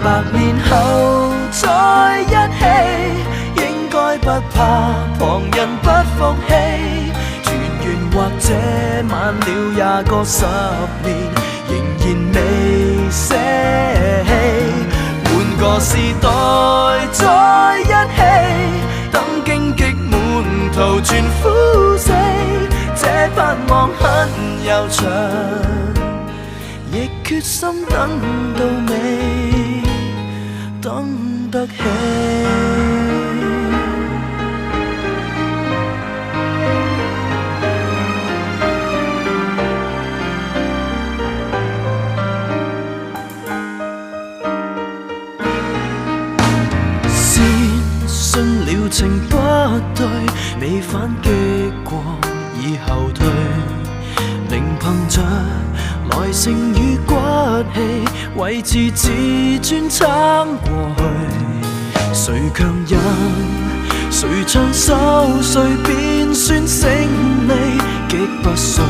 白面後再一起，應該不怕旁人不服氣。團圓或者晚了20個10年，仍然未捨棄。換個時代再一起，等荊棘滿途全枯死。這盼望很悠長，亦決心等到尾，等得起。先信了情不對，未反擊過已後退，仍憑着耐性與骨氣，維持自尊撐過去。誰強忍，誰長壽，誰便算勝利，極不信